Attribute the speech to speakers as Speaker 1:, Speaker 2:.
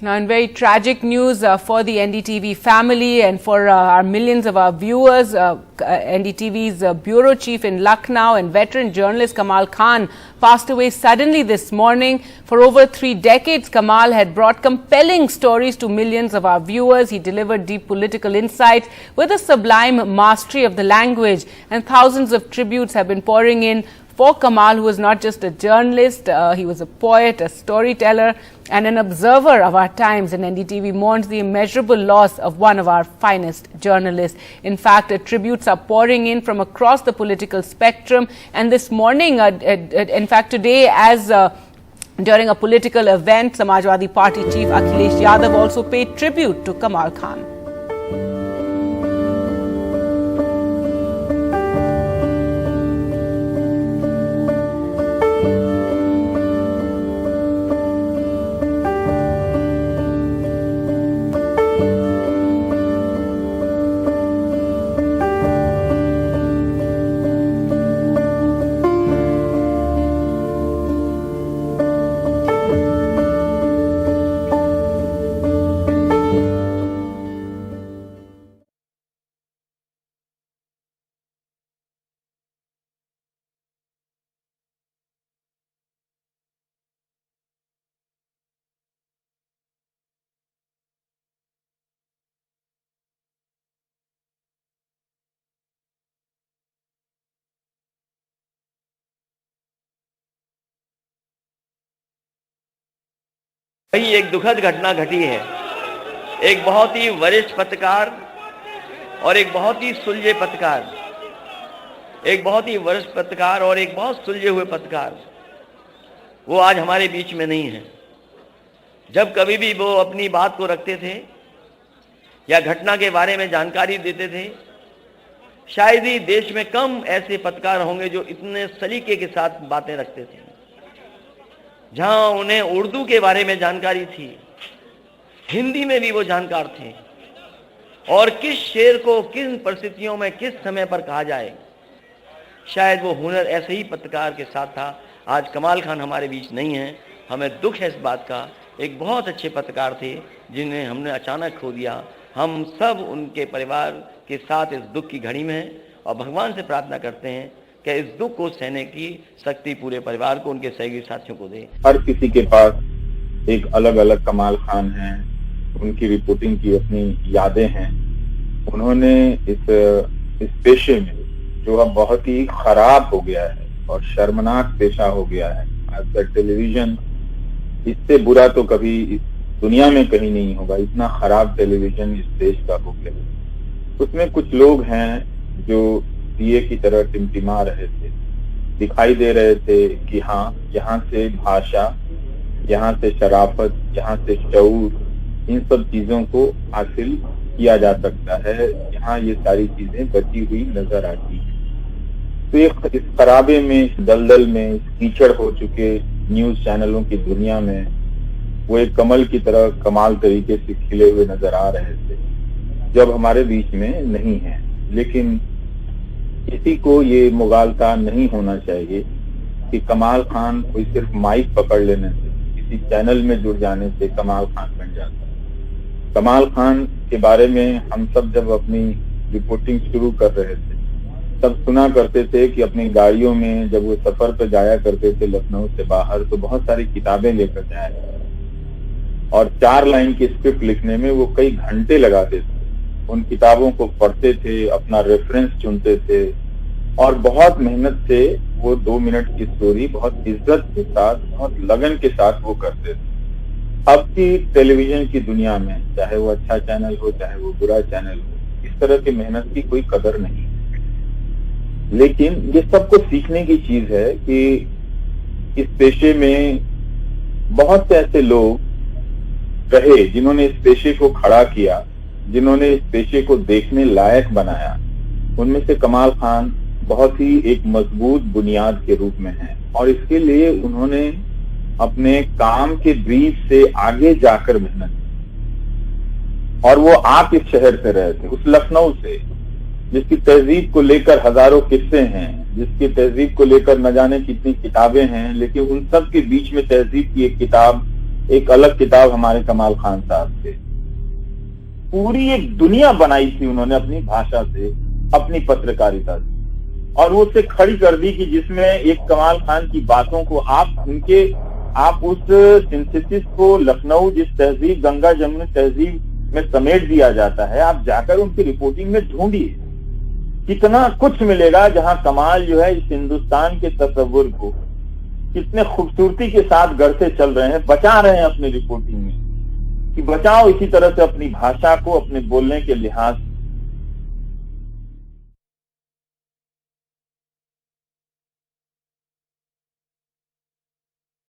Speaker 1: Now, in very tragic news for the NDTV family and for our millions of our viewers, NDTV's bureau chief in Lucknow and veteran journalist Kamal Khan passed away suddenly this morning. For over 3 decades, Kamal had brought compelling stories to millions of our viewers. He delivered deep political insights with a sublime mastery of the language, and thousands of tributes have been pouring in for Kamal, who was not just a journalist, he was a poet, a storyteller, and an observer of our times. And NDTV mourns the immeasurable loss of one of our finest journalists. In fact, tributes are pouring in from across the political spectrum. And this morning, in fact, today, as during a political event, Samajwadi Party chief Akhilesh Yadav also paid tribute to Kamal Khan.
Speaker 2: वही एक दुखद घटना घटी है। एक बहुत ही वरिष्ठ पत्रकार और एक बहुत ही सुलझे पत्रकार, एक बहुत ही वरिष्ठ पत्रकार और एक बहुत सुलझे हुए पत्रकार, वो आज हमारे बीच में नहीं है। जब कभी भी वो अपनी बात को रखते थे या घटना के बारे में जानकारी देते थे, शायद ही देश में कम ऐसे पत्रकार होंगे जो इतने सलीके के साथ बातें रखते थे। जहां उन्हें उर्दू के बारे में जानकारी थी, हिंदी में भी वो जानकार थे, और किस शेर को किन परिस्थितियों में किस समय पर कहा जाए, शायद वो हुनर ऐसे ही पत्रकार के साथ था। आज कमाल खान हमारे बीच नहीं है, हमें दुख है इस बात का। एक बहुत अच्छे पत्रकार थे जिन्हें हमने अचानक खो दिया। हम सब उनके परिवार के साथ इस दुख की घड़ी में हैं और भगवान से प्रार्थना करते हैं कि इस दुख को सहने की शक्ति पूरे परिवार को, उनके सहयोगी साथियों को दे।
Speaker 3: हर किसी के पास एक अलग अलग कमाल खान है, उनकी रिपोर्टिंग की अपनी यादें हैं। उन्होंने इस पेशे में जो अब बहुत ही खराब हो गया है और शर्मनाक पेशा हो गया है, आज तक टेलीविजन इससे बुरा तो कभी इस दुनिया में कहीं नहीं होगा। इतना खराब टेलीविजन इस देश का हो गया। उसमें कुछ लोग हैं जो दिए की तरह टिमटिमा रहे थे, दिखाई दे रहे थे कि हाँ, यहाँ से भाषा, यहाँ से शराफत, यहाँ से शऊर, इन सब चीजों को हासिल किया जा सकता है। यहाँ ये सारी चीजें बची हुई नजर आती है। तो इस खराबे में, इस दलदल में, इस कीचड़ हो चुके न्यूज चैनलों की दुनिया में वो एक कमल की तरह कमाल तरीके से खिले हुए नजर आ रहे थे, जब हमारे बीच में नहीं है। लेकिन किसी को ये मुगालता नहीं होना चाहिए कि कमाल खान कोई सिर्फ माइक पकड़ लेने से, किसी चैनल में जुड़ जाने से कमाल खान बन जाता है। कमाल खान के बारे में हम सब जब अपनी रिपोर्टिंग शुरू कर रहे थे, तब सुना करते थे कि अपनी गाड़ियों में जब वो सफर पर जाया करते थे लखनऊ से बाहर, तो बहुत सारी किताबें लेकर जाया और 4 लाइन की स्क्रिप्ट लिखने में वो कई घंटे लगाते थे। उन किताबों को पढ़ते थे, अपना रेफरेंस चुनते थे और बहुत मेहनत से वो 2 मिनट की स्टोरी बहुत इज्जत के साथ, बहुत लगन के साथ वो करते थे। अब की टेलीविजन की दुनिया में, चाहे वो अच्छा चैनल हो चाहे वो बुरा चैनल हो, इस तरह की मेहनत की कोई कदर नहीं है। लेकिन ये सबको सीखने की चीज है कि इस पेशे में बहुत से ऐसे लोग रहे जिन्होंने इस पेशे को खड़ा किया, जिन्होंने इस पेशे को देखने लायक बनाया। उनमें से कमाल खान बहुत ही एक मजबूत बुनियाद के रूप में है और इसके लिए उन्होंने अपने काम के ब्रीफ से आगे जाकर मेहनत की। और वो आप इस शहर से रहे थे, उस लखनऊ से, जिसकी तहजीब को लेकर हजारों किस्से हैं, जिसकी तहजीब को लेकर न जाने कितनी किताबें हैं, लेकिन उन सब के बीच में तहजीब की एक किताब एक अलग किताब हमारे कमाल खान साहब से। पूरी एक दुनिया बनाई थी उन्होंने अपनी भाषा से, अपनी पत्रकारिता से, और वो उससे खड़ी कर दी कि जिसमें एक कमाल खान की बातों को आप उस सिंथेसिस को लखनऊ जिस तहजीब गंगा जमुनी तहजीब में समेट दिया जाता है, आप जाकर उनकी रिपोर्टिंग में ढूंढिए, कितना कुछ मिलेगा जहां कमाल जो है इस हिंदुस्तान के तस्वुर को कितने खूबसूरती के साथ गढ़ते चल रहे हैं, बचा रहे हैं अपनी रिपोर्टिंग में कि बचाओ इसी तरह से अपनी भाषा को अपने बोलने के लिहाज